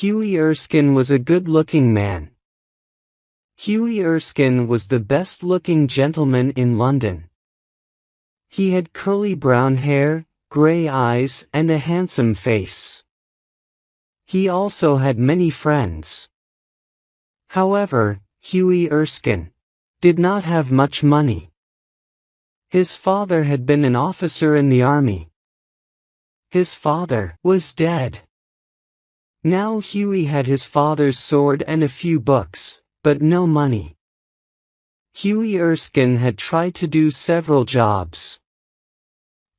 Hughie Erskine was a good-looking man. Hughie Erskine was the best-looking gentleman in London. He had curly brown hair, grey eyes, and a handsome face. He also had many friends. However, Hughie Erskine did not have much money. His father had been an officer in the army. His father was dead. Now Hughie had his father's sword and a few books, but no money. Hughie Erskine had tried to do several jobs.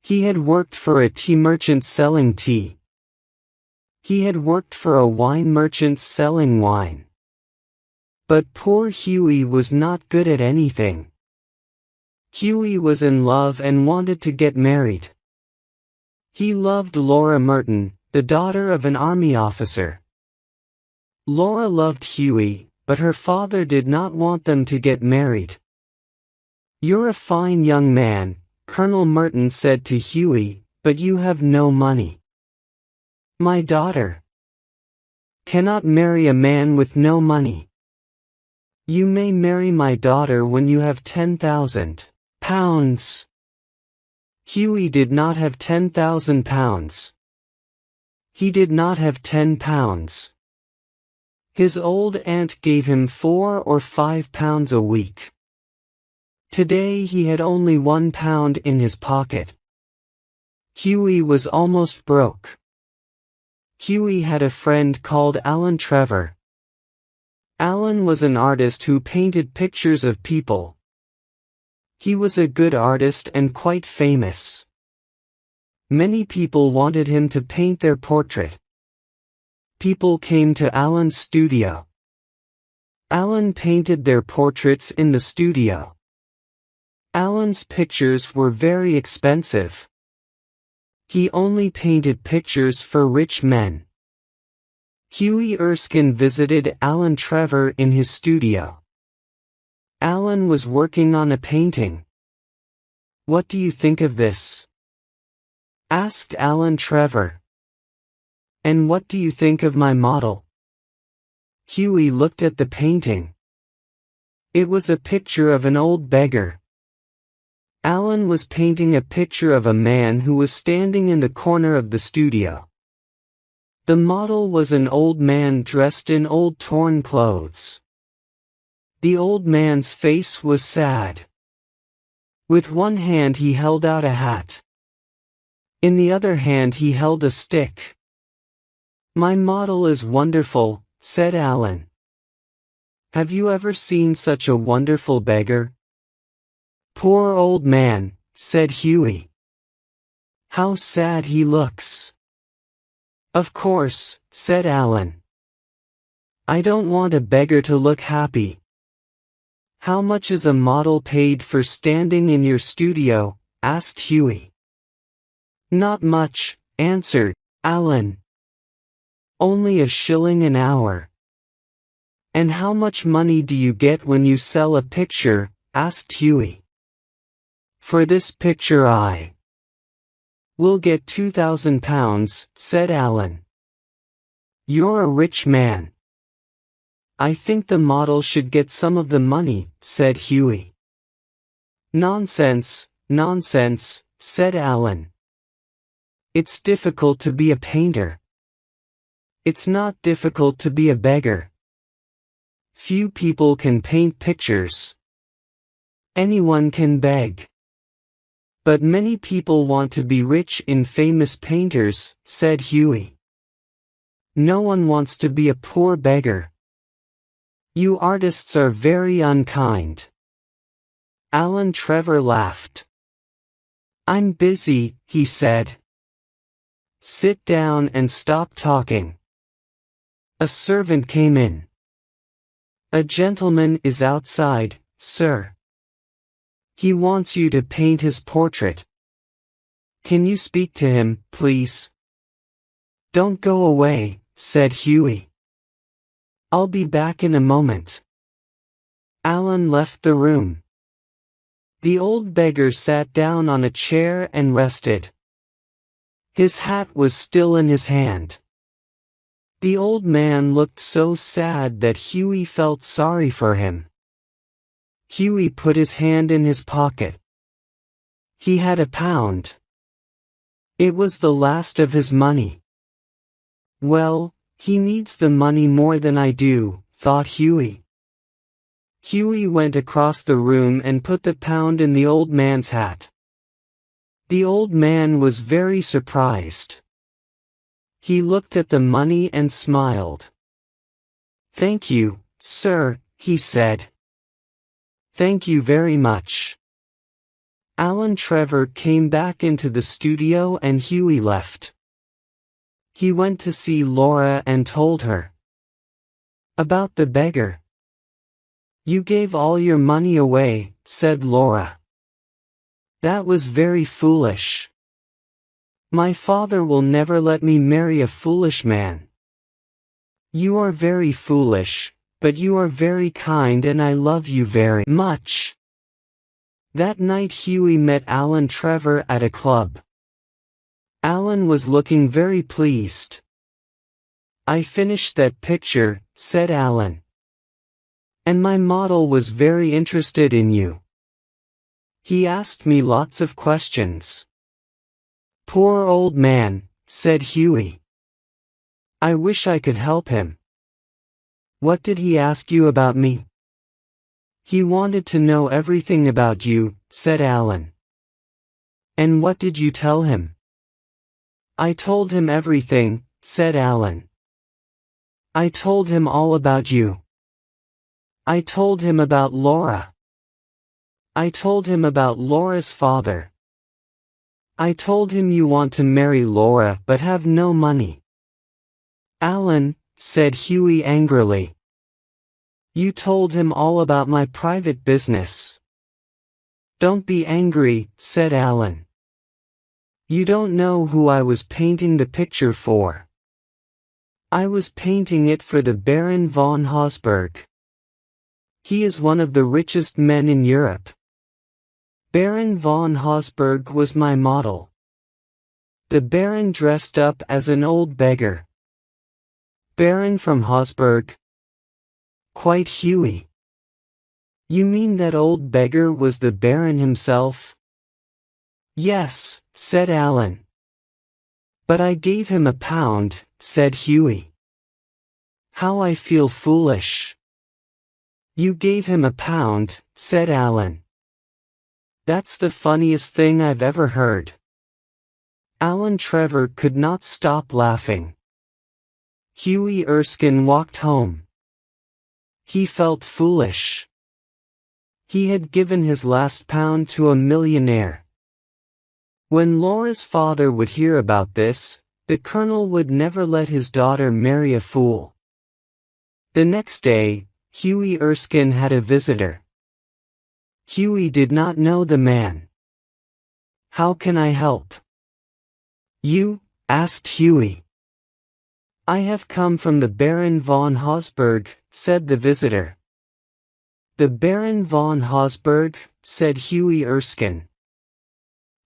He had worked for a tea merchant selling tea. He had worked for a wine merchant selling wine. But poor Hughie was not good at anything. Hughie was in love and wanted to get married. He loved Laura Merton, the daughter of an army officer. Laura loved Hughie, but her father did not want them to get married. "You're a fine young man," Colonel Merton said to Hughie, "but you have no money. My daughter cannot marry a man with no money. You may marry my daughter when you have £10,000. Hughie did not have £10,000. He did not have £10. His old aunt gave him £4 or £5 a week. Today he had only £1 in his pocket. Hughie was almost broke. Hughie had a friend called Alan Trevor. Alan was an artist who painted pictures of people. He was a good artist and quite famous. Many people wanted him to paint their portrait. People came to Alan's studio. Alan painted their portraits in the studio. Alan's pictures were very expensive. He only painted pictures for rich men. Hughie Erskine visited Alan Trevor in his studio. Alan was working on a painting. "What do you think of this?" asked Alan Trevor. "And what do you think of my model?" Hughie looked at the painting. It was a picture of an old beggar. Alan was painting a picture of a man who was standing in the corner of the studio. The model was an old man dressed in old torn clothes. The old man's face was sad. With one hand he held out a hat. In the other hand he held a stick. "My model is wonderful," said Alan. "Have you ever seen such a wonderful beggar?" "Poor old man," said Hughie. "How sad he looks." "Of course," said Alan. "I don't want a beggar to look happy." "How much is a model paid for standing in your studio?" asked Hughie. "Not much," answered Alan. "Only a shilling an hour." "And how much money do you get when you sell a picture?" asked Hughie. "For this picture I will get £2,000, said Alan. "You're a rich man." "I think the model should get some of the money," said Hughie. "Nonsense, nonsense," said Alan. "It's difficult to be a painter. It's not difficult to be a beggar. Few people can paint pictures. Anyone can beg. But many people want to be rich in famous painters," said Hughie. "No one wants to be a poor beggar. You artists are very unkind." Alan Trevor laughed. "I'm busy," he said. "Sit down and stop talking." A servant came in. "A gentleman is outside, sir. He wants you to paint his portrait. Can you speak to him, please?" "Don't go away," said Hughie. "I'll be back in a moment." Alan left the room. The old beggar sat down on a chair and rested. His hat was still in his hand. The old man looked so sad that Huey felt sorry for him. Huey put his hand in his pocket. He had £1. It was the last of his money. Well, he needs the money more than I do, thought Huey. Huey went across the room and put the £1 in the old man's hat. The old man was very surprised. He looked at the money and smiled. "Thank you, sir," he said. "Thank you very much." Alan Trevor came back into the studio and Huey left. He went to see Laura and told her about the beggar. "You gave all your money away," said Laura. "That was very foolish. My father will never let me marry a foolish man." "You are very foolish, but you are very kind and I love you very much." That night Huey met Alan Trevor at a club. Alan was looking very pleased. "I finished that picture," said Alan. "And my model was very interested in you. He asked me lots of questions." "Poor old man," said Huey. "I wish I could help him." "What did he ask you about me?" "He wanted to know everything about you," said Alan. "And what did you tell him?" "I told him everything," said Alan. "I told him all about you. I told him about Laura. I told him about Laura's father. I told him you want to marry Laura but have no money." "Alan," said Huey angrily. "You told him all about my private business." "Don't be angry," said Alan. "You don't know who I was painting the picture for. I was painting it for the Baron von Hausberg. He is one of the richest men in Europe. Baron von Hausberg was my model." The Baron dressed up as an old beggar. "Baron from Hausberg?" "Quite, Huey." "You mean that old beggar was the Baron himself?" "Yes," said Alan. "But I gave him £1, said Huey. "How I feel foolish." "You gave him £1, said Alan. "That's the funniest thing I've ever heard." Alan Trevor could not stop laughing. Huey Erskine walked home. He felt foolish. He had given his last £1 to a millionaire. When Laura's father would hear about this, the colonel would never let his daughter marry a fool. The next day, Huey Erskine had a visitor. Huey did not know the man. "How can I help you?" asked Huey. "I have come from the Baron von Hausberg," said the visitor. "The Baron von Hausberg," said Huey Erskine.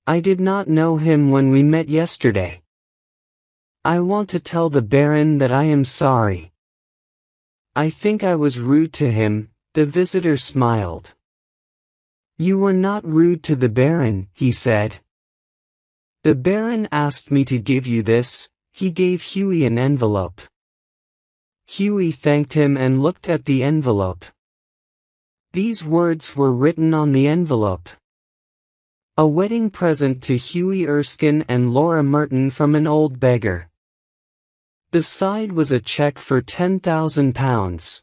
"I did not know him when we met yesterday. I want to tell the Baron that I am sorry. I think I was rude to him." The visitor smiled. "You were not rude to the Baron," he said. "The Baron asked me to give you this." He gave Huey an envelope. Huey thanked him and looked at the envelope. These words were written on the envelope: "A wedding present to Huey Erskine and Laura Merton from an old beggar." The side was a check for £10,000.